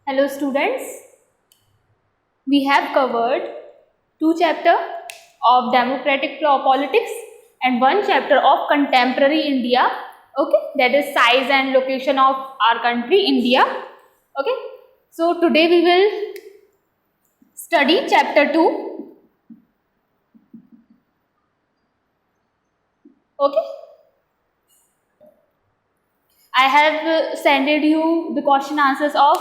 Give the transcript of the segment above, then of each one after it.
Hello students, we have covered two chapters of democratic politics and one chapter of contemporary India, okay, that is size and location of our country India, okay. So today we will study chapter 2, okay. I have sent you the question answers of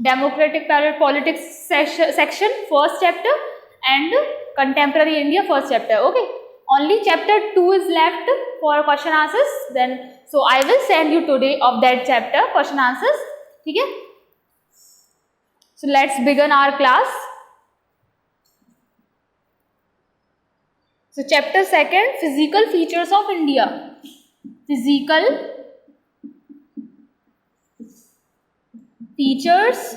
democratic politics section first chapter and contemporary India first chapter, okay. Only chapter 2 is left for question answers, then so I will send you today of that chapter question answers, ठीक है. So let's begin our class. So chapter second, physical features of India. Physical features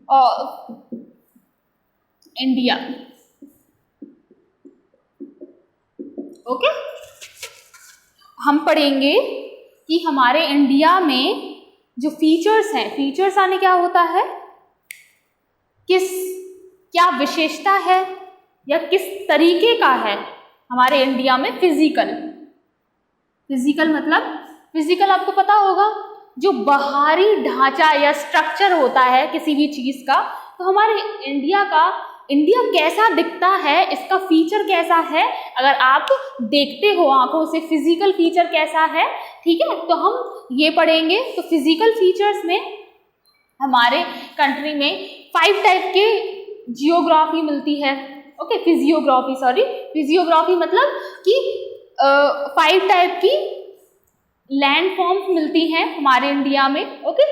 of India, okay. हम पढ़ेंगे कि हमारे India में जो features हैं, features आने क्या होता है, क्या विशेषता है या किस तरीके का है हमारे इंडिया में फिजिकल मतलब फिजिकल आपको पता होगा जो बाहरी ढांचा या स्ट्रक्चर होता है किसी भी चीज का. तो हमारे इंडिया कैसा दिखता है, इसका फीचर कैसा है, अगर आप देखते हो आंखों से फिजिकल फीचर कैसा है, ठीक है, तो हम ये पढ़ेंगे. तो फिजिकल फीचर्स में हमारे कंट्री में 5 टाइप के जियोग्राफी मिलती है, ओके. फिजियोग्राफी मतलब कि 5 टाइप की लैंड फॉर्म्स मिलती हैं हमारे इंडिया में, ओके.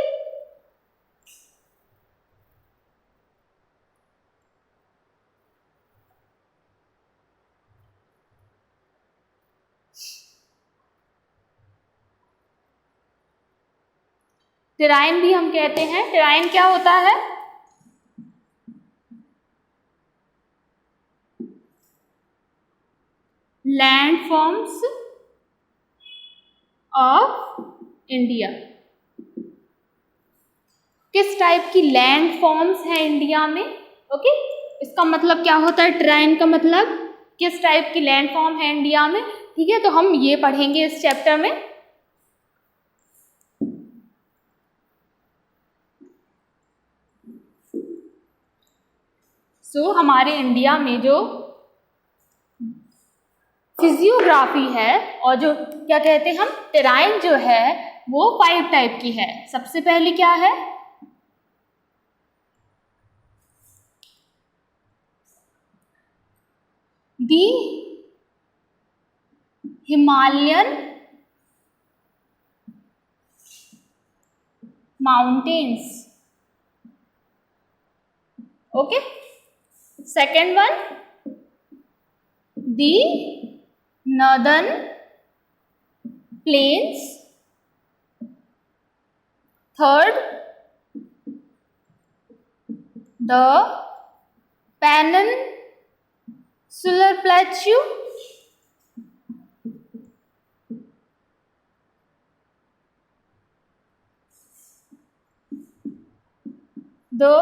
टेराइन भी हम कहते हैं. टेराइन क्या होता है, लैंड फॉर्म्स ऑफ इंडिया. किस टाइप की लैंड फॉर्म्स हैं इंडिया में, ओके. इसका मतलब क्या होता है, टेराइन का मतलब किस टाइप की लैंड फॉर्म है इंडिया में, ठीक है. तो हम ये पढ़ेंगे इस चैप्टर में. सो हमारे इंडिया में जो फिजियोग्राफी है और जो क्या कहते हैं हम टेराइन जो है वो 5 टाइप की है. सबसे पहले क्या है, the Himalayan mountains, okay. Second one, the northern plains. Third, the peninsular plateau. The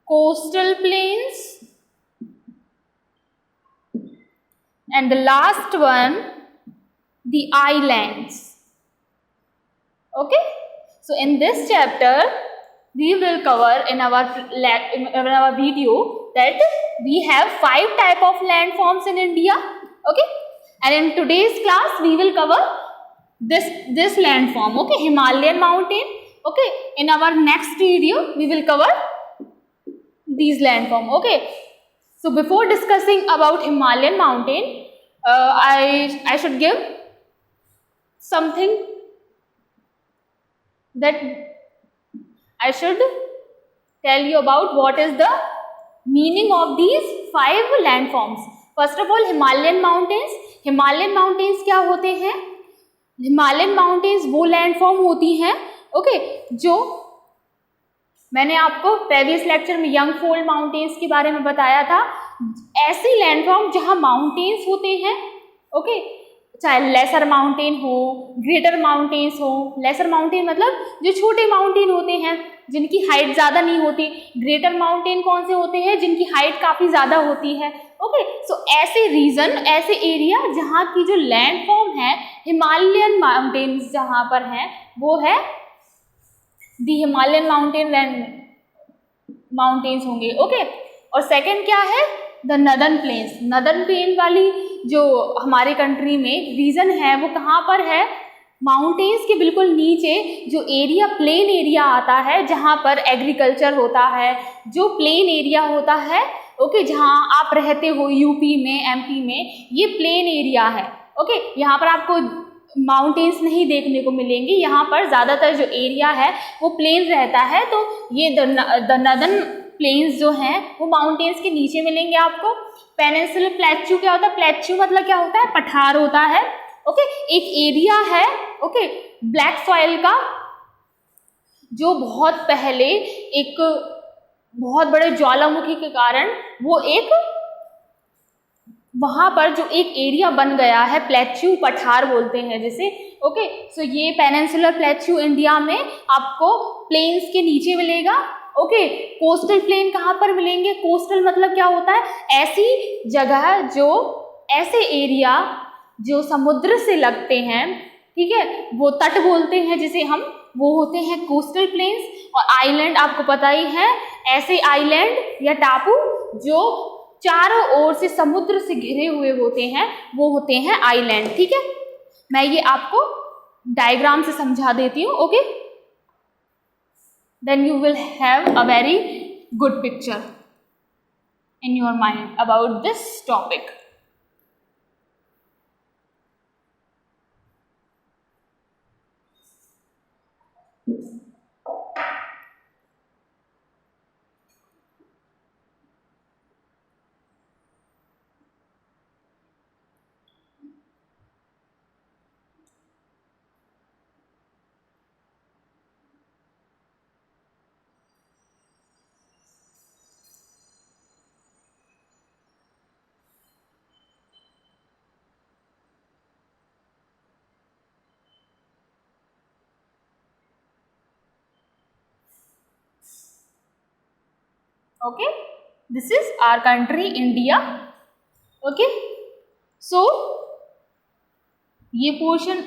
coastal plains. And the last one, the islands, okay. So in this chapter we will cover in our video that we have 5 type of landforms in India, okay. And in today's class we will cover this landform, okay, Himalayan mountain, okay. In our next video we will cover these landform, okay. So before discussing about Himalayan mountain, I should give something that I should tell you about what is the meaning of these 5 landforms. First of all, Himalayan mountains. Himalayan mountains क्या होते हैं? Himalayan mountains वो landform होती हैं, okay, जो मैंने आपको previous lecture में यंग फोल्ड माउंटेन्स के बारे में बताया था. ऐसी लैंडफॉर्म जहां माउंटेन्स होते हैं, ओके. चाहे लेसर माउंटेन हो, ग्रेटर माउंटेन्स हो। लेसर माउंटेन मतलब जो छोटे माउंटेन होते हैं जिनकी हाइट ज़्यादा नहीं होती। ग्रेटर माउंटेन कौन से होते हैं? जिनकी हाइट काफ़ी ज़्यादा होती है। ओके, सो ऐसे रीजन, ऐसे एरिया जहाँ की जो लैंडफॉर्म है हिमालयन माउंटेन्स जहाँ पर हैं वो है दी हिमालयन माउंटेन्स होंगे। ओके, और सेकंड क्या है? The northern plains. Northern plain वाली जो हमारे कंट्री में रीजन है वो कहाँ पर है? माउंटेन्स के बिल्कुल नीचे जो एरिया, प्लेन एरिया आता है जहाँ पर एग्रीकल्चर होता है, जो प्लेन एरिया होता है, ओके, जहाँ आप रहते हो यूपी में, एमपी में, ये प्लेन एरिया है। ओके, यहाँ पर आपको माउंटेन्स नहीं देखने को मिलेंगे, यहाँ पर ज़्यादातर जो एरिया है वो प्लेन रहता है। तो ये द नदर्न प्लेन्स जो हैं वो माउंटेन्स के नीचे मिलेंगे आपको। पेनिनसुलर प्लेट्यू क्या होता है? प्लेट्यू मतलब क्या होता है? पठार होता है। ओके, एक एरिया है, ओके, ब्लैक सॉइल का, जो बहुत पहले एक बहुत बड़े ज्वालामुखी के कारण वो एक वहाँ पर जो एक एरिया बन गया है, प्लेट्यू, पठार बोलते हैं जिसे। ओके, सो ये पेनिनसुलर प्लेट्यू इंडिया में आपको प्लेन्स के नीचे मिलेगा। ओके, कोस्टल प्लेन कहाँ पर मिलेंगे? कोस्टल मतलब क्या होता है? ऐसी जगह जो, ऐसे एरिया जो समुद्र से लगते हैं, ठीक है, वो तट बोलते हैं जिसे हम, वो होते हैं कोस्टल प्लेन्स। और आइलैंड आपको पता ही है, ऐसे आइलैंड या टापू जो चारों ओर से समुद्र से घिरे हुए होते हैं वो होते हैं आइलैंड। ठीक है, मैं ये आपको डायग्राम से समझा देती हूँ। Okay, then you will have a very good picture in your mind about this topic. Okay, this is our country India. Okay, so ये पोर्शन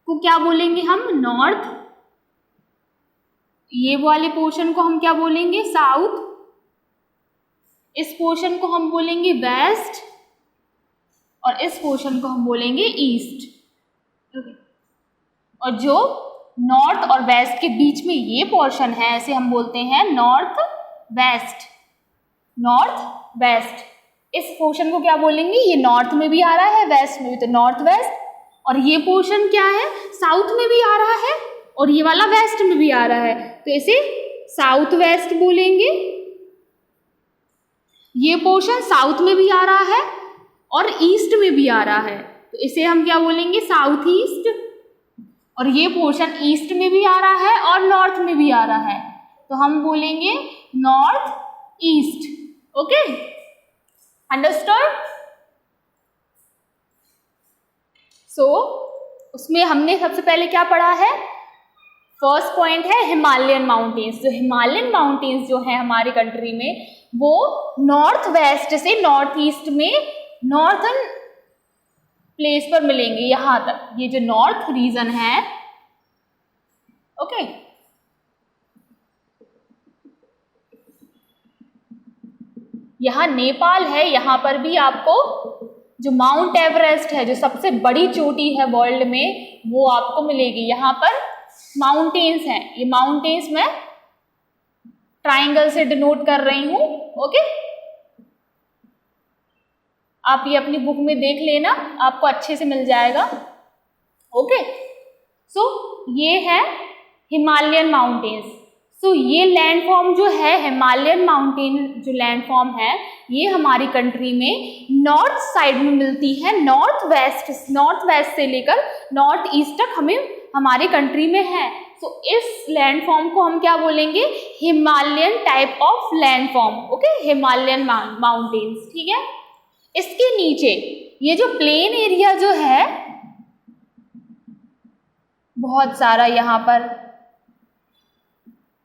को क्या बोलेंगे हम? नॉर्थ। ये वाले पोर्शन को हम क्या बोलेंगे? साउथ। इस पोर्शन को हम बोलेंगे वेस्ट और इस पोर्शन को हम बोलेंगे ईस्ट। और जो नॉर्थ और वेस्ट के बीच में ये पोर्शन है ऐसे हम बोलते हैं नॉर्थ वेस्ट। नॉर्थ वेस्ट, इस पोर्शन को क्या बोलेंगे? ये नॉर्थ में भी आ रहा है, वेस्ट में भी, तो नॉर्थ वेस्ट। और ये पोर्शन क्या है? साउथ में भी आ रहा है और ये वाला वेस्ट में भी आ रहा है, तो इसे साउथ वेस्ट बोलेंगे। ये पोर्शन साउथ में भी आ रहा है और ईस्ट में भी आ रहा है, तो इसे हम क्या बोलेंगे? South east. और ये पोर्शन ईस्ट में भी आ रहा है और नॉर्थ में भी आ रहा है, तो हम बोलेंगे north east. Okay, understood? So उसमें हमने सबसे पहले क्या पढ़ा है? फर्स्ट पॉइंट है हिमालयन माउंटेन्स। जो हिमालयन माउंटेन्स जो है हमारी कंट्री में वो नॉर्थ वेस्ट से नॉर्थ ईस्ट में नॉर्थन प्लेस पर मिलेंगे, यहाँ तक। ये जो नॉर्थ रीजन है, ओके, यहाँ नेपाल है, यहाँ पर भी आपको जो माउंट एवरेस्ट है, जो सबसे बड़ी चोटी है वर्ल्ड में, वो आपको मिलेगी। यहाँ पर माउंटेन्स हैं, ये माउंटेन्स मैं ट्राइंगल से डिनोट कर रही हूँ। ओके, आप ये अपनी बुक में देख लेना, आपको अच्छे से मिल जाएगा। ओके, सो ये है हिमालयन माउंटेन्स। सो ये लैंडफॉर्म जो है, हिमालयन माउंटेन जो लैंडफॉर्म है, ये हमारी कंट्री में नॉर्थ साइड में मिलती है। नॉर्थ वेस्ट से लेकर नॉर्थ ईस्ट तक हमें हमारी कंट्री में है। सो इस लैंडफॉर्म को हम क्या बोलेंगे? Himalayan type of landform. Okay, Himalayan mountains. ठीक है, इसके नीचे ये जो प्लेन एरिया जो है बहुत सारा, यहाँ पर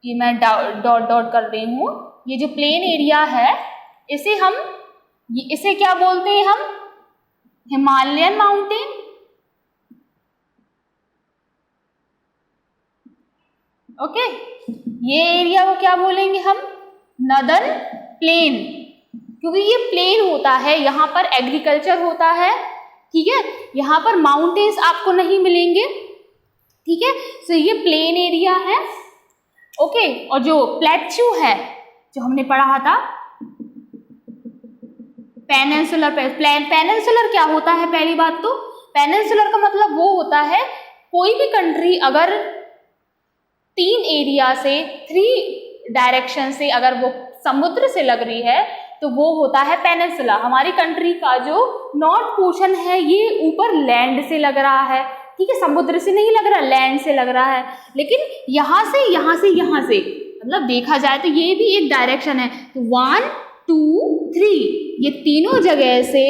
ये मैं डॉट डॉट कर रही हूँ, ये जो प्लेन एरिया है इसे क्या बोलते हैं हम? Himalayan mountain. ओके, ये एरिया को क्या बोलेंगे हम? नदर्न प्लेन, क्योंकि ये प्लेन होता है, यहाँ पर एग्रीकल्चर होता है, ठीक है, यहाँ पर माउंटेन्स आपको नहीं मिलेंगे, ठीक है। सो ये प्लेन एरिया है, ओके। और जो प्लेट्यू है जो हमने पढ़ा था, पेनिनसुलर, पेनिनसुलर क्या होता है? पहली बात तो पेनिनसुलर का मतलब वो होता है कोई भी कंट्री अगर 3 एरिया से 3 डायरेक्शन से अगर वो समुद्र से लग रही है तो वो होता है पेनिनसुला। हमारी कंट्री का जो नॉर्थ पोर्शन है ये ऊपर लैंड से लग रहा है, ठीक है, समुद्र से नहीं लग रहा, लैंड से लग रहा है, लेकिन यहाँ से यहाँ से यहाँ से मतलब देखा जाए तो ये भी एक डायरेक्शन है। तो 1 2 3 ये तीनों जगह से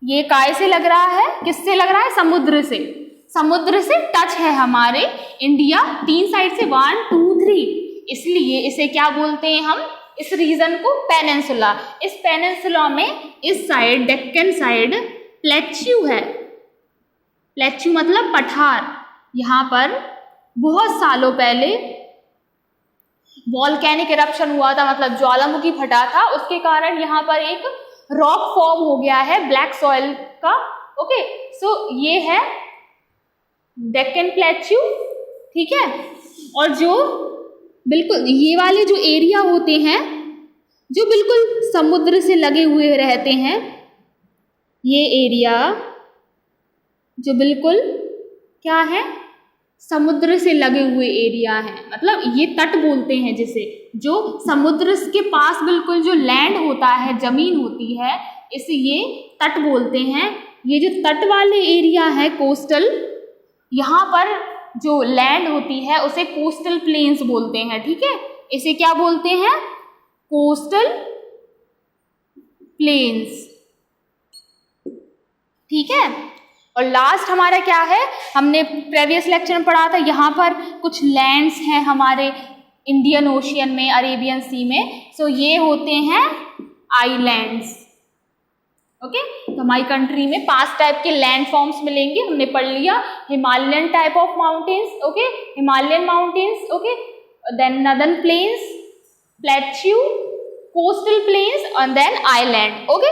ये काय से लग रहा है? किससे लग रहा है? समुद्र से। समुद्र से टच है हमारे इंडिया 3 साइड से, 1 2 3, इसलिए इसे क्या बोलते हैं हम? इस रीजन को पेनिनसुला। इस पेनिनसुला में इस साइड डेक्कन साइड प्लेट्यू है। प्लेट्यू मतलब पठार। यहाँ पर बहुत सालों पहले वॉल्केनिक इरप्शन हुआ था, मतलब ज्वालामुखी फटा था, उसके कारण यहाँ पर एक रॉक फॉर्म हो गया है ब्लैक सॉइल का। ओके, सो ये है डेक्कन प्लेट्यू, ठीक है। और जो बिल्कुल ये वाले जो एरिया होते हैं जो बिल्कुल समुद्र से लगे हुए रहते हैं, ये एरिया जो बिल्कुल क्या है? समुद्र से लगे हुए एरिया हैं, मतलब ये तट बोलते हैं जिसे, जो समुद्र के पास बिल्कुल जो लैंड होता है, जमीन होती है, इसे ये तट बोलते हैं। ये जो तट वाले एरिया है कोस्टल, यहाँ पर जो लैंड होती है उसे कोस्टल प्लेन्स बोलते हैं, ठीक है। इसे क्या बोलते हैं? कोस्टल प्लेन्स, ठीक है। और लास्ट हमारा क्या है? हमने प्रीवियस लेक्चर में पढ़ा था, यहाँ पर कुछ लैंड्स हैं हमारे इंडियन ओशियन में, अरेबियन सी में, सो ये होते हैं आइलैंड्स। ओके, तो हमारी कंट्री में 5 टाइप के लैंड फॉर्म्स मिलेंगे, हमने पढ़ लिया। Himalayan type of mountains, okay, Himalayan mountains, okay, then northern plains, plateau, coastal plains and then island. Okay,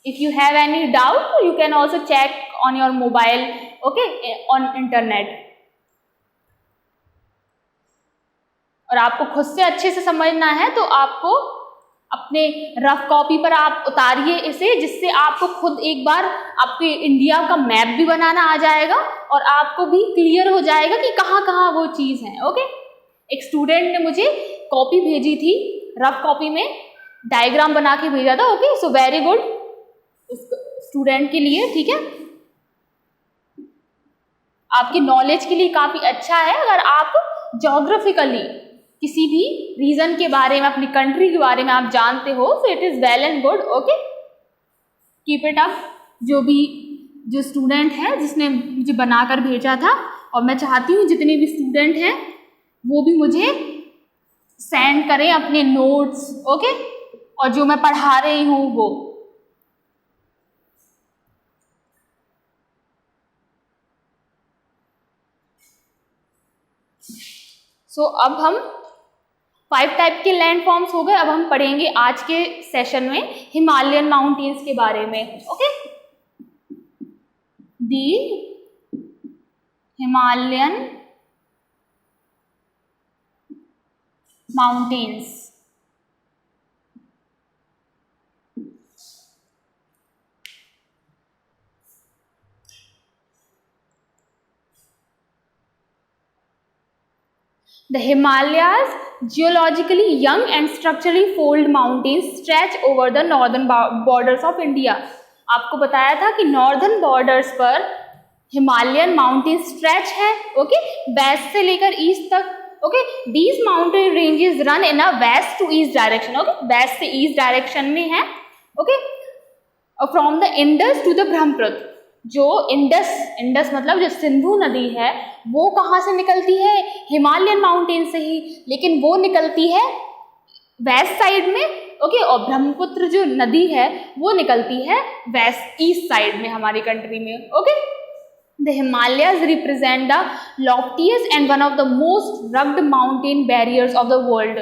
if you have any doubt you can also check on your mobile, okay, on internet। और आपको खुद से अच्छे से समझना है तो आपको अपने रफ कॉपी पर आप उतारिए इसे, जिससे आपको खुद एक बार आपके इंडिया का मैप भी बनाना आ जाएगा और आपको भी क्लियर हो जाएगा कि कहाँ कहाँ वो चीज़ है। ओके, एक स्टूडेंट ने मुझे कॉपी भेजी थी, रफ कॉपी में डायग्राम बना के भेजा था। ओके, सो वेरी गुड उस स्टूडेंट के लिए, ठीक है, आपकी नॉलेज के लिए काफ़ी अच्छा है। अगर आप ज्योग्राफिकली किसी भी रीजन के बारे में, अपनी कंट्री के बारे में आप जानते हो, so it is well and good. Okay, keep it up. जो स्टूडेंट है जिसने मुझे बनाकर भेजा था, और मैं चाहती हूँ जितने भी स्टूडेंट हैं वो भी मुझे सेंड करें अपने नोट्स, ओके, और जो मैं पढ़ा रही हूँ वो। सो अब हम 5 टाइप के लैंड फॉर्म्स हो गए। अब हम पढ़ेंगे आज के सेशन में हिमालयन माउंटेन्स के बारे में। Okay, the Himalayan mountains. The Himalayas, geologically young and structurally fold mountains, stretch over the northern borders of India। आपको बताया था कि नॉर्दर्न बॉर्डर्स पर हिमालयन माउंटेन स्ट्रेच है, ओके, वेस्ट से लेकर ईस्ट तक, okay, these mountain ranges run in a west to east direction, okay, west से ईस्ट डायरेक्शन में है, okay, from the Indus to the Brahmaputra. जो इंडस मतलब जो सिंधु नदी है वो कहाँ से निकलती है, हिमालयन माउंटेन से ही, लेकिन वो निकलती है वेस्ट साइड में, ओके, और ब्रह्मपुत्र जो नदी है वो निकलती है वेस्ट ईस्ट साइड में हमारी कंट्री में, okay. The Himalayas represent the loftiest and one of the most rugged mountain barriers of the world.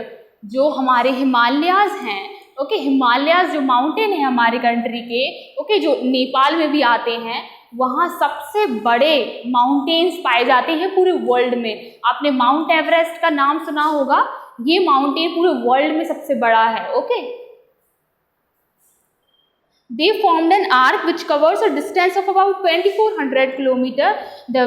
जो हमारे हिमालयाज हैं, ओके, हिमालयाज जो माउंटेन है हमारे कंट्री के, ओके, जो नेपाल में भी आते हैं, वहाँ सबसे बड़े माउंटेन्स पाए जाते हैं पूरे वर्ल्ड में। आपने माउंट एवरेस्ट का नाम सुना होगा, ये माउंटेन पूरे वर्ल्ड में सबसे बड़ा है, okay. They formed an arc which covers a distance of about 2400 km. The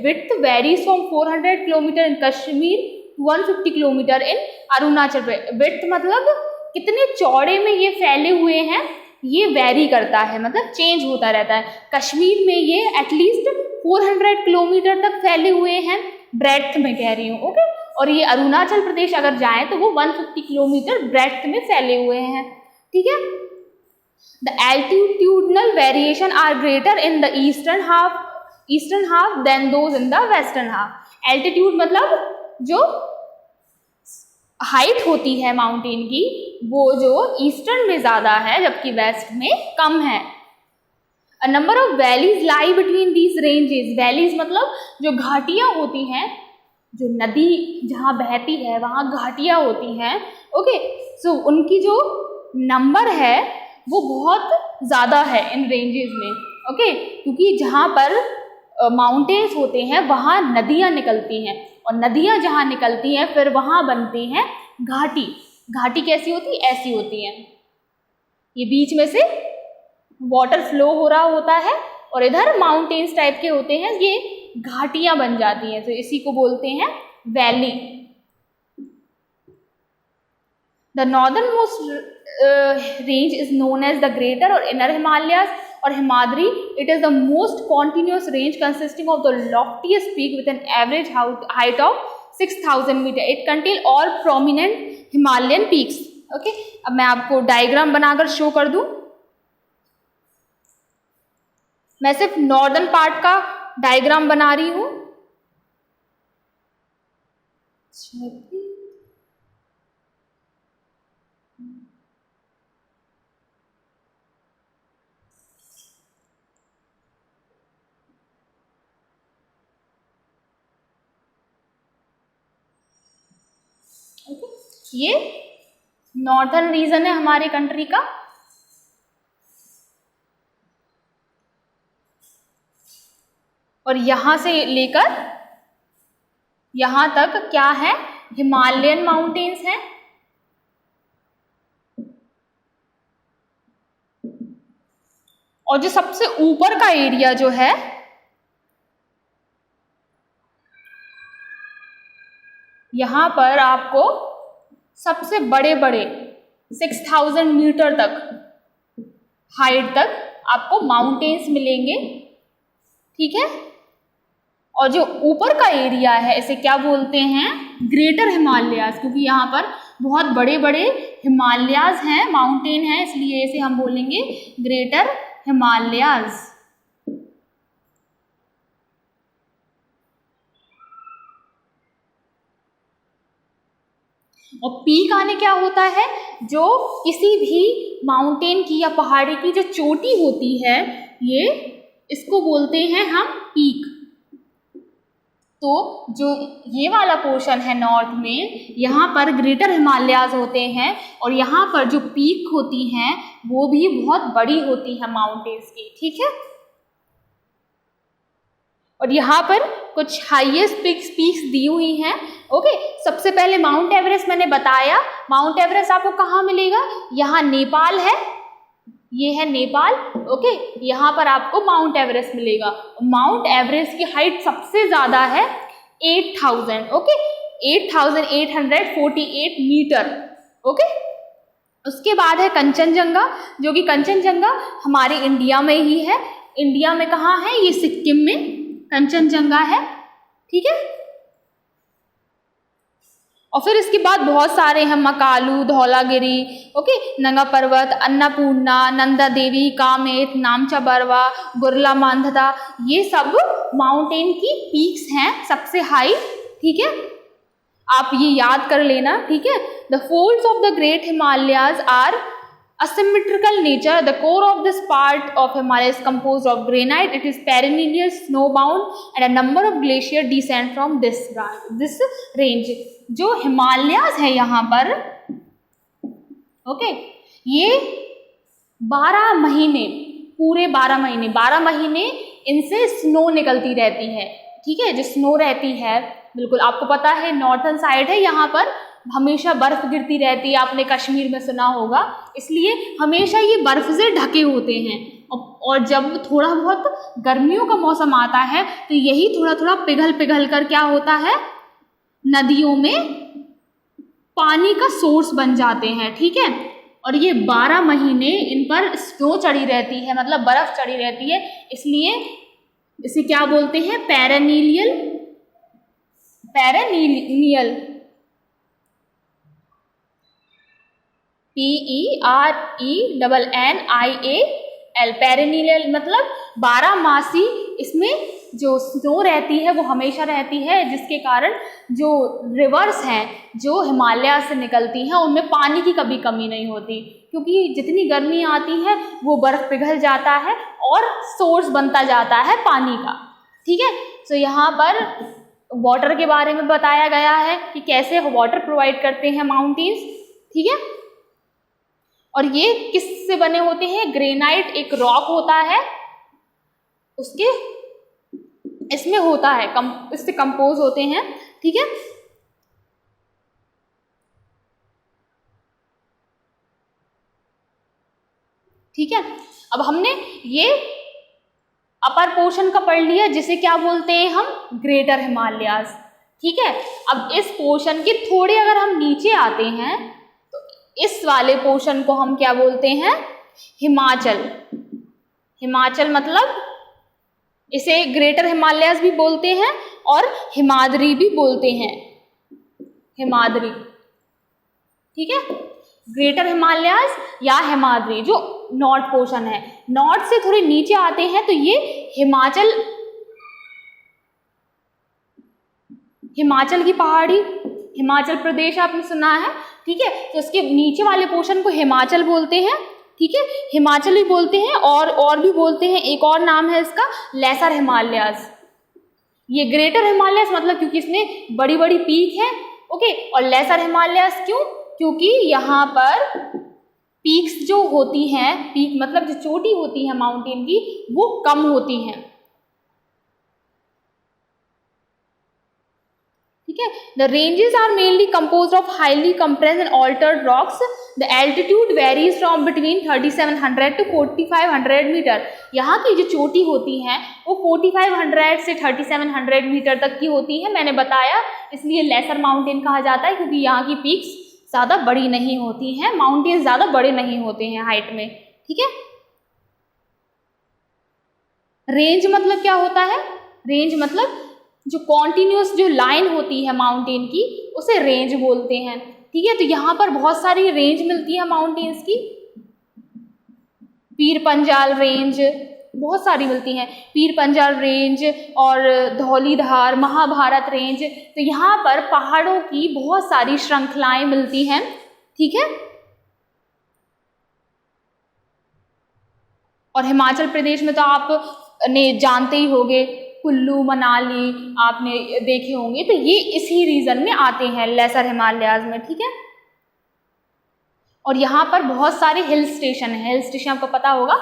width varies from 400 km in Kashmir to 150 km in Arunachal Pradesh. Width मतलब कितने चौड़े में ये फैले हुए हैं, ये वेरी करता है, मतलब चेंज होता रहता है। कश्मीर में ये एटलीस्ट 400 किलोमीटर तक फैले हुए हैं, ब्रेड्थ में कह रही हूँ, ओके, और ये अरुणाचल प्रदेश अगर जाएं तो वो 150 किलोमीटर ब्रेड्थ में फैले हुए हैं, ठीक है। The altitudinal variation are greater in the eastern half than those in the western half. Altitude मतलब जो हाइट होती है माउंटेन की वो जो ईस्टर्न में ज़्यादा है जबकि वेस्ट में कम है। A number of valleys lie between these ranges. Valleys मतलब जो घाटियाँ होती हैं, जो नदी जहाँ बहती है वहाँ घाटियाँ होती हैं, ओके, सो उनकी जो नंबर है वो बहुत ज़्यादा है इन रेंजेस में, ओके, क्योंकि जहाँ पर माउंटेन्स होते हैं वहाँ नदियाँ निकलती हैं, और नदियाँ जहाँ निकलती हैं फिर वहाँ बनती हैं घाटी। घाटी कैसी होती है, ऐसी होती है, ये बीच में से वाटर फ्लो हो रहा होता है और इधर माउंटेन्स टाइप के होते हैं, ये घाटियाँ बन जाती हैं, तो इसी को बोलते हैं valley. The northernmost range is known as the Greater or Inner Himalayas or Himadri. It is the most continuous range consisting of the loftiest peak with an average height of 6,000 meter. It contains all prominent Himalayan peaks. Okay, अब मैं आपको diagram बनाकर show कर दूं। मैं सिर्फ northern part का diagram बना रही हूँ। ये नॉर्थर्न रीजन है हमारे कंट्री का, और यहां से लेकर यहां तक क्या है, हिमालयन माउंटेन्स हैं, और जो सबसे ऊपर का एरिया जो है यहां पर आपको सबसे बड़े बड़े 6,000 मीटर तक हाइट तक आपको माउंटेन्स मिलेंगे, ठीक है। और जो ऊपर का एरिया है इसे क्या बोलते हैं, ग्रेटर हिमालयाज, क्योंकि यहाँ पर बहुत बड़े बड़े हिमालयाज हैं, माउंटेन हैं, इसलिए इसे हम बोलेंगे ग्रेटर हिमालयाज। और पीक आने क्या होता है, जो किसी भी माउंटेन की या पहाड़ी की जो चोटी होती है, ये इसको बोलते हैं हम पीक। तो जो ये वाला पोर्शन है नॉर्थ में, यहाँ पर ग्रेटर हिमालयाज होते हैं, और यहाँ पर जो पीक होती हैं वो भी बहुत बड़ी होती है माउंटेन्स की, ठीक है। और यहाँ पर कुछ हाईएस्ट पीक्स दी हुई हैं, ओके। सबसे पहले माउंट एवरेस्ट मैंने बताया, माउंट एवरेस्ट आपको कहाँ मिलेगा, यहाँ नेपाल है, ये है नेपाल, ओके, यहाँ पर आपको माउंट एवरेस्ट मिलेगा। माउंट एवरेस्ट की हाइट सबसे ज़्यादा है 8,000, ओके, 8,848 मीटर, ओके। उसके बाद है कंचनजंगा, जो कि कंचनजंगा हमारे इंडिया में ही है। इंडिया में कहाँ है, ये सिक्किम में कंचनजंगा है, ठीक है। और फिर इसके बाद बहुत सारे हैं, मकालू, धौलागिरी, ओके, नंगा पर्वत, अन्नपूर्णा, नंदा देवी, कामेत, नामचा बरवा, बुरला मांधता, ये सब माउंटेन की पीक्स हैं सबसे हाई, ठीक है, आप ये याद कर लेना, ठीक है। The folds of the great Himalayas are asymmetrical nature. The core of this part of Himalaya is composed of granite. It is perennial, snowbound, and a number of glaciers descend from this range. जो हिमालयाज है यहाँ पर, okay, ये 12 महीने, पूरे 12 महीने इनसे snow निकलती रहती है, ठीक है। जो स्नो रहती है, बिल्कुल आपको पता है नॉर्थन साइड है, यहाँ पर हमेशा बर्फ गिरती रहती है, आपने कश्मीर में सुना होगा, इसलिए हमेशा ये बर्फ से ढके होते हैं। और जब थोड़ा बहुत गर्मियों का मौसम आता है तो यही थोड़ा थोड़ा पिघल कर क्या होता है, नदियों में पानी का सोर्स बन जाते हैं, ठीक है। और ये 12 महीने इन पर स्नो चढ़ी रहती है, मतलब बर्फ चढ़ी रहती है, इसलिए इसे क्या बोलते हैं, पेरेनियल, PERENNIAL, पेरेनियल मतलब 12 मासी इसमें जो स्नो रहती है वो हमेशा रहती है, जिसके कारण जो रिवर्स हैं जो हिमालय से निकलती हैं उनमें पानी की कभी कमी नहीं होती, क्योंकि जितनी गर्मी आती है वो बर्फ़ पिघल जाता है और सोर्स बनता जाता है पानी का, ठीक है। तो यहाँ पर वाटर के बारे में बताया गया है कि कैसे वाटर प्रोवाइड करते हैं माउंटेन्स, ठीक है। और ये किससे बने होते हैं, ग्रेनाइट एक रॉक होता है, उसके इसमें होता है, इससे कंपोज होते हैं, ठीक है। ठीक है, अब हमने ये अपर पोर्शन का पढ़ लिया जिसे क्या बोलते हैं हम, ग्रेटर हिमालयाज, ठीक है। अब इस पोर्शन के थोड़े अगर हम नीचे आते हैं तो इस वाले पोर्शन को हम क्या बोलते हैं, हिमाचल। हिमाचल मतलब इसे ग्रेटर हिमालयाज भी बोलते हैं और हिमाद्री भी बोलते हैं, हिमाद्री, ठीक है। ग्रेटर हिमालयाज या हिमाद्री जो नॉर्थ पोर्शन है, नॉर्थ से थोड़े नीचे आते हैं तो ये हिमाचल, हिमाचल की पहाड़ी, हिमाचल प्रदेश आपने सुना है, ठीक है। तो इसके नीचे वाले पोर्शन को हिमाचल बोलते हैं, ठीक है, हिमाचल भी बोलते हैं और भी बोलते हैं, एक और नाम है इसका लेसर हिमालयाज। ये ग्रेटर हिमालयाज मतलब क्योंकि इसमें बड़ी बड़ी पीक है, ओके, और लेसर हिमालयाज क्यों, क्योंकि यहाँ पर पीक्स जो होती हैं, पीक मतलब जो चोटी होती है माउंटेन की वो कम होती हैं, ठीक है। The ranges are mainly composed of highly compressed and altered rocks. The altitude varies from between 3700 to 4500 metre. यहाँ की जो चोटी होती हैं वो 4500 से 3700 मीटर तक की होती है, मैंने बताया, इसलिए लेसर माउंटेन कहा जाता है क्योंकि यहाँ की पीक्स ज़्यादा बड़ी नहीं होती हैं, माउंटेन्स ज़्यादा बड़े नहीं होते हैं हाइट में, ठीक है। रेंज मतलब क्या होता है, रेंज मतलब जो कॉन्टिन्यूस जो लाइन होती है माउंटेन की उसे रेंज बोलते हैं, ठीक है। तो यहाँ पर बहुत सारी रेंज मिलती है माउंटेन्स की, पीर पंजाल रेंज बहुत सारी मिलती हैं, पीर पंजाल रेंज और धौलीधार, महाभारत रेंज। तो यहाँ पर पहाड़ों की बहुत सारी श्रृंखलाएं मिलती हैं, ठीक है। और हिमाचल प्रदेश में तो आप ने जानते ही होंगे, कुल्लू मनाली आपने देखे होंगे, तो ये इसी रीजन में आते हैं, लेसर हिमालयाज में, ठीक है। और यहाँ पर बहुत सारे हिल स्टेशन हैं, हिल स्टेशन आपको पता होगा,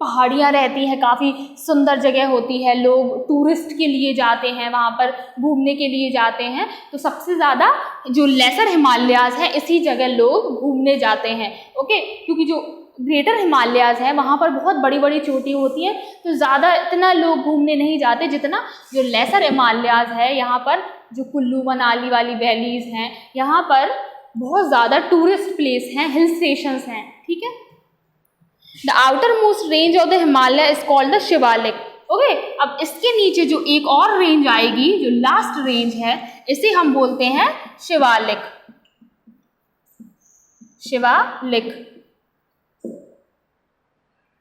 पहाड़ियाँ रहती हैं, काफ़ी सुंदर जगह होती है, लोग टूरिस्ट के लिए जाते हैं, वहाँ पर घूमने के लिए जाते हैं। तो सबसे ज़्यादा जो लेसर हिमालयाज है इसी जगह लोग घूमने जाते हैं, ओके, क्योंकि जो ग्रेटर हिमालयाज है वहाँ पर बहुत बड़ी बड़ी चोटी होती है, तो ज़्यादा इतना लोग घूमने नहीं जाते जितना जो लेसर हिमालयाज है, यहाँ पर जो कुल्लू मनाली वाली वैलीज़ हैं, यहाँ पर बहुत ज़्यादा टूरिस्ट प्लेस हैं, हिल स्टेशंस हैं, ठीक है। The outer most range of the Himalaya is called the Shivalik. Okay, अब इसके नीचे जो एक और रेंज आएगी, जो लास्ट रेंज है, इसे हम बोलते हैं Shivalik. Shivalik,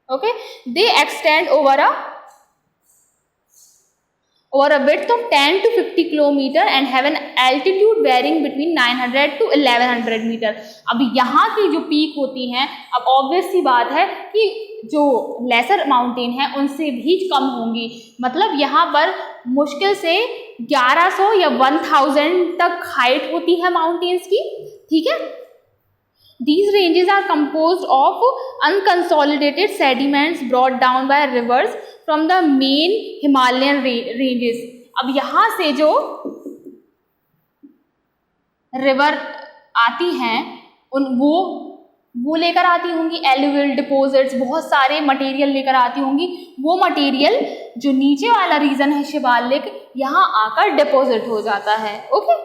okay, they extend over a width of 10 to 50 kilometer and have an altitude varying between 900 to 1100 metre. अब यहाँ की जो पीक होती हैं, अब ऑब्वियस सी बात है कि जो लेसर माउंटेन है उनसे भी कम होंगी, मतलब यहाँ पर मुश्किल से 1100 या 1000 तक हाइट होती है माउंटेन्स की, ठीक है। These ranges are composed of unconsolidated sediments brought down by rivers from the main Himalayan ranges। अब यहाँ से जो रिवर आती हैं उन वो लेकर आती होंगी एलुवियल डिपोजिट्स, बहुत सारे मटेरियल लेकर आती होंगी। वो मटेरियल जो नीचे वाला रीजन है शिवालिक, यहाँ आकर डिपोजिट हो जाता है। Okay,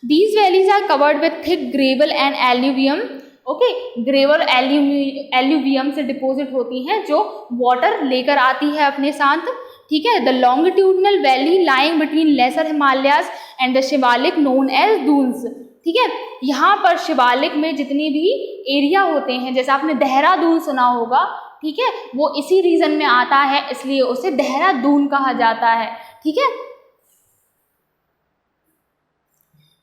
These valleys are covered with thick gravel and alluvium। Okay, gravel alluvium से डिपोजिट होती हैं जो वाटर लेकर आती है अपने साथ, ठीक है। The longitudinal valley lying between lesser Himalayas and the Shivalik known as Doons, ठीक है। यहाँ पर शिवालिक में जितनी भी एरिया होते हैं, जैसे आपने देहरादून सुना होगा, ठीक है, वो इसी रीजन में आता है, इसलिए उसे देहरादून कहा जाता है, ठीक है।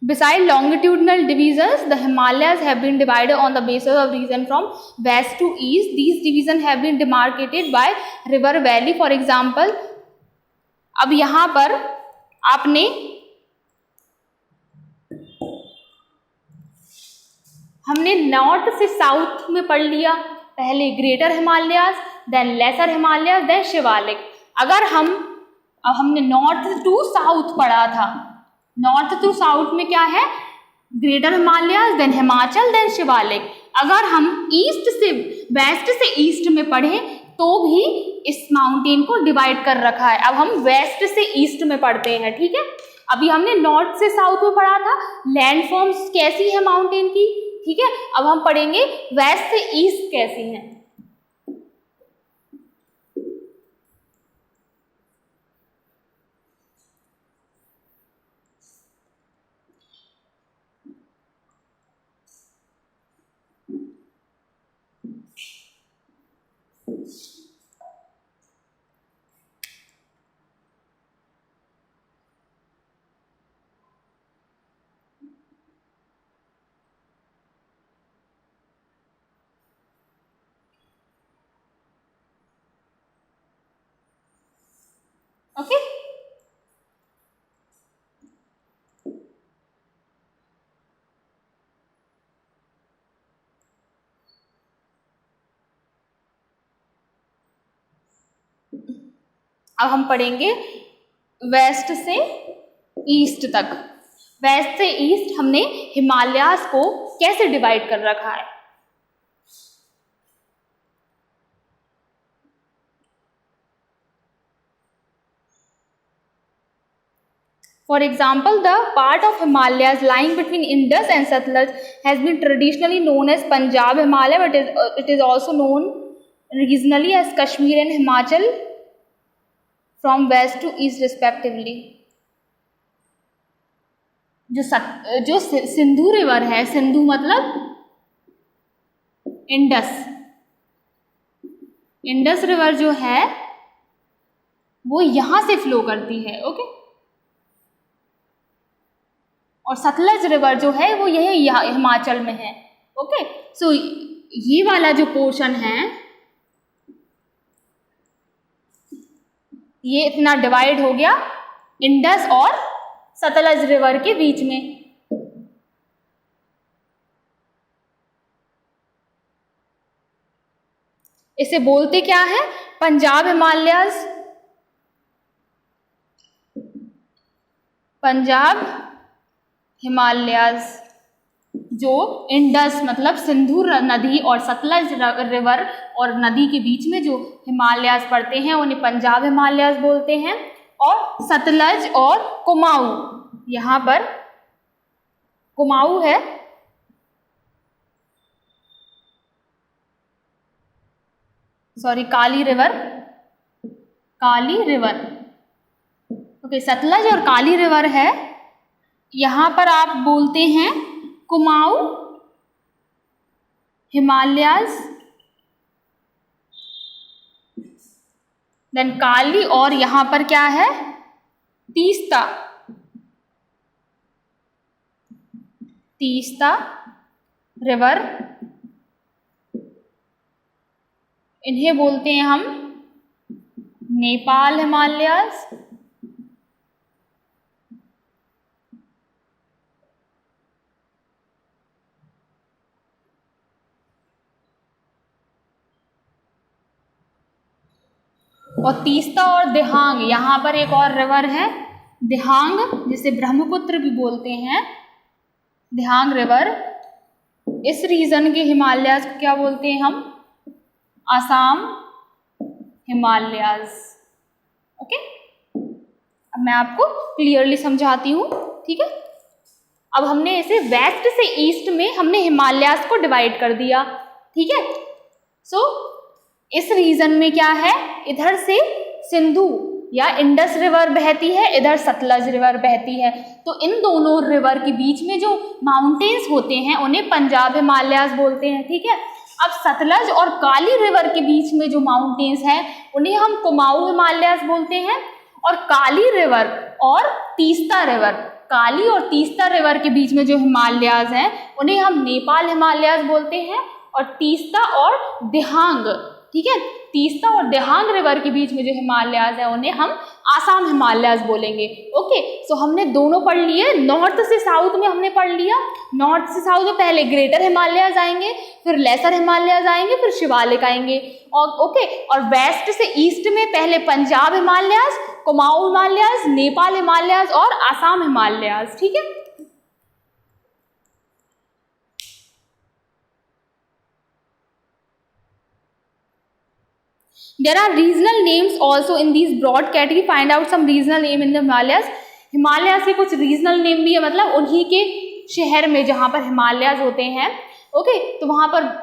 Beside longitudinal divisions, the Himalayas have been divided on the basis of region from west to east. These divisions have been demarcated by river valley. For example, अब यहाँ पर आपने हमने नॉर्थ से साउथ में पढ़ लिया, पहले greater Himalayas, then lesser Himalayas, then Shivalik. अगर अब हमने नॉर्थ टू साउथ पढ़ा था, नॉर्थ टू साउथ में क्या है, greater Himalayas, then Himachal, then Shivalik. अगर हम ईस्ट से वेस्ट से ईस्ट में पढ़ें तो भी इस माउंटेन को डिवाइड कर रखा है। अब हम वेस्ट से ईस्ट में पढ़ते हैं, ठीक है। अभी हमने नॉर्थ से साउथ में पढ़ा था लैंडफॉर्म्स कैसी है माउंटेन की, ठीक है। अब हम पढ़ेंगे वेस्ट से ईस्ट कैसी है। ओके, अब हम पढ़ेंगे वेस्ट से ईस्ट तक। वेस्ट से ईस्ट हमने हिमालयास को कैसे डिवाइड कर रखा है। For example, the part of Himalayas lying between Indus and Satluj has been traditionally known as Punjab Himalaya, but it is also known regionally as Kashmir and Himachal from west to east respectively। जो Sindhu river है, सिंधु मतलब Indus, Indus river जो है वो यहां से flow करती है, ओके। और सतलज रिवर जो है वो यही हिमाचल में है, ओके। सो ये वाला जो पोर्शन है ये इतना डिवाइड हो गया इंडस और सतलज रिवर के बीच में। इसे बोलते क्या है, पंजाब हिमालयाज, पंजाब हिमालयाज, जो इंडस मतलब सिंधु नदी और सतलज रिवर और नदी के बीच में जो हिमालयाज पड़ते हैं उन्हें पंजाब हिमालयाज बोलते हैं। और सतलज और कुमाऊं, यहाँ पर कुमाऊं है, सॉरी काली रिवर, काली रिवर। ओके, सतलज और काली रिवर है, यहाँ पर आप बोलते हैं कुमाऊं हिमालयाज, देन काली, और यहाँ पर क्या है तीस्ता, तीस्ता रिवर, इन्हें बोलते हैं हम नेपाल हिमालयाज, और तीस्ता और दिहांग, यहाँ पर एक और रिवर है दिहांग, जिसे ब्रह्मपुत्र भी बोलते हैं, दिहांग रिवर। इस रीजन के हिमालयाज को क्या बोलते हैं हम, आसाम हिमालयाज। ओके, अब मैं आपको क्लियरली समझाती हूँ, ठीक है। अब हमने इसे वेस्ट से ईस्ट में हमने हिमालयाज को डिवाइड कर दिया, ठीक है। सो इस रीजन में क्या है, इधर से सिंधु या इंडस रिवर बहती है, इधर सतलज रिवर बहती है, तो इन दोनों रिवर के बीच में जो माउंटेन्स होते हैं उन्हें पंजाब हिमालयाज बोलते हैं, ठीक है। अब सतलज और काली रिवर के बीच में जो माउंटेन्स हैं उन्हें हम कुमाऊं हिमालयाज बोलते हैं, और काली रिवर और तीस्ता रिवर, काली और तीस्ता रिवर के बीच में जो हिमालयाज हैं उन्हें हम नेपाल हिमालयाज बोलते हैं, और तीस्ता और दिहांग, ठीक है, तीस्ता और दिहांग रिवर के बीच में जो हिमालयाज है उन्हें हम आसाम हिमालयाज बोलेंगे। ओके, सो हमने दोनों पढ़ लिए, नॉर्थ से साउथ में हमने पढ़ लिया। नॉर्थ से साउथ में पहले ग्रेटर हिमालयाज आएंगे, फिर लेसर हिमालयाज आएंगे, फिर शिवालिक आएंगे, और ओके, और वेस्ट से ईस्ट में पहले पंजाब हिमालयाज, कुमाऊं हिमालयाज, नेपाल हिमालयाज और आसाम हिमालयाज, ठीक है। There are regional names also in these broad category. Find out some regional name in the Himalayas. Himalayas के कुछ रीजनल नेम भी है, मतलब उन्हीं के शहर में जहाँ पर हिमालयाज होते हैं, ओके, तो वहाँ पर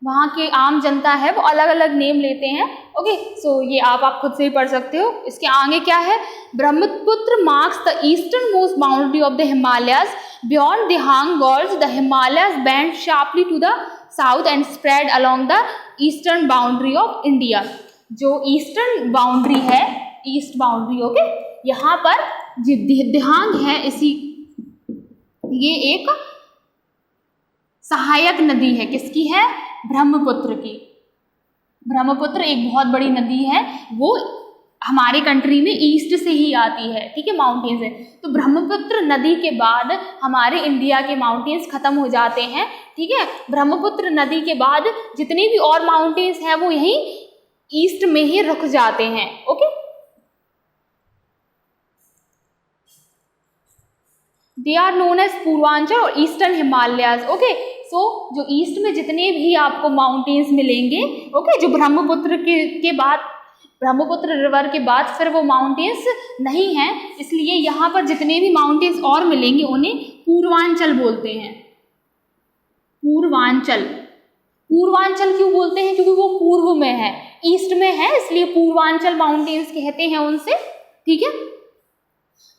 वहाँ के आम जनता है वो अलग अलग नेम लेते हैं। ओके, सो ये आप खुद से ही पढ़ सकते हो। इसके आगे क्या है, Brahmaputra marks the eastern most boundary of the Himalayas, beyond Dihang gorge the Himalayas bend sharply to the south and spread along the eastern boundary of India. जो ईस्टर्न बाउंड्री है, ईस्ट बाउंड्री, ओके, यहाँ पर जो दिहांग है, इसी ये एक सहायक नदी है, किसकी है, ब्रह्मपुत्र की। ब्रह्मपुत्र एक बहुत बड़ी नदी है, वो हमारे कंट्री में ईस्ट से ही आती है, ठीक है, माउंटेन से। तो ब्रह्मपुत्र नदी के बाद हमारे इंडिया के माउंटेन्स खत्म हो जाते हैं, ठीक है। ब्रह्मपुत्र नदी के बाद जितने भी और माउंटेन्स हैं वो यहीं ईस्ट में ही रुक जाते हैं, okay. They are known as Purvanchal और ईस्टर्न हिमालयाज, ओके। सो जो ईस्ट में जितने भी आपको माउंटेन्स मिलेंगे, ओके, जो ब्रह्मपुत्र के बाद, ब्रह्मपुत्र रिवर के बाद फिर वो माउंटेन्स नहीं हैं, इसलिए यहाँ पर जितने भी माउंटेन्स और मिलेंगे उन्हें पूर्वांचल बोलते हैं। पूर्वांचल, पूर्वांचल क्यों बोलते हैं, क्योंकि वो पूर्व में है, ईस्ट में है, इसलिए पूर्वांचल माउंटेन्स कहते हैं उनसे, ठीक है।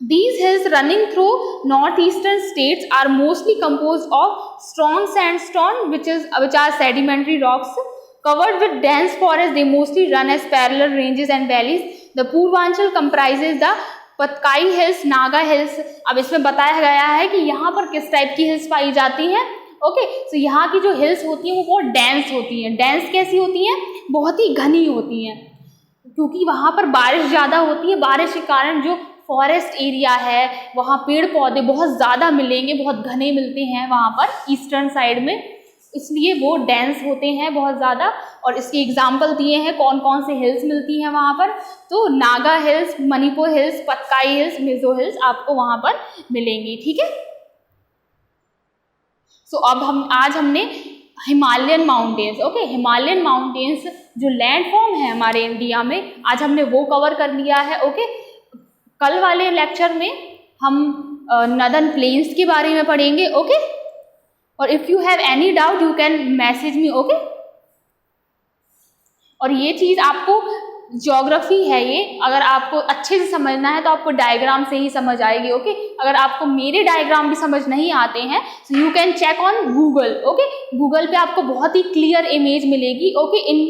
These hills running through northeastern states are mostly composed of strong sandstone, which are sedimentary rocks covered with dense forest. They mostly run as parallel ranges and valleys. The Purvanchal comprises the Patkai hills, Naga hills. अब इसमें बताया गया है कि यहाँ पर किस type की हिल्स पाई जाती हैं, ओके। सो यहाँ की जो हिल्स होती हैं वो बहुत डेंस होती हैं। डेंस कैसी होती हैं, बहुत ही घनी होती हैं, क्योंकि वहाँ पर बारिश ज़्यादा होती है। बारिश के कारण जो फॉरेस्ट एरिया है वहाँ पेड़ पौधे बहुत ज़्यादा मिलेंगे, बहुत घने मिलते हैं वहाँ पर ईस्टर्न साइड में, इसलिए वो डेंस होते हैं बहुत ज़्यादा। और इसके एग्जाम्पल दिए हैं कौन कौन से हिल्स मिलती हैं वहाँ पर, तो Naga hills, Manipur hills, Patkai hills, Mizo hills आपको वहाँ पर मिलेंगी, ठीक है। सो अब आज हमने Himalayan mountains, okay, Himalayan mountains जो लैंडफॉर्म है हमारे इंडिया में, आज हमने वो कवर कर लिया है, ओके। कल वाले लेक्चर में हम नदर्न प्लेन्स के बारे में पढ़ेंगे, ओके। और if you have any doubt you can message me, okay. और ये चीज़ आपको ज्योग्राफी है ये, अगर आपको अच्छे से समझना है तो आपको डायग्राम से ही समझ आएगी। ओके, अगर आपको मेरे डायग्राम भी समझ नहीं आते हैं so you can check on Google. Okay, Google पे आपको बहुत ही क्लियर इमेज मिलेगी ओके इन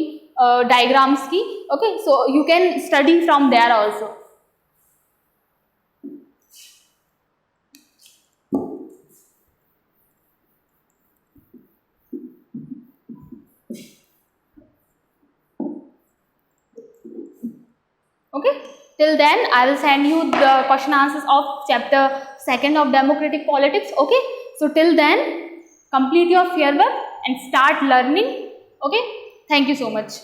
डायग्राम्स की। Okay, so you can study from there also. Okay, till then I will send you the question answers of chapter 2 of democratic politics. Okay, so till then complete your fieldwork and start learning. Okay, thank you so much.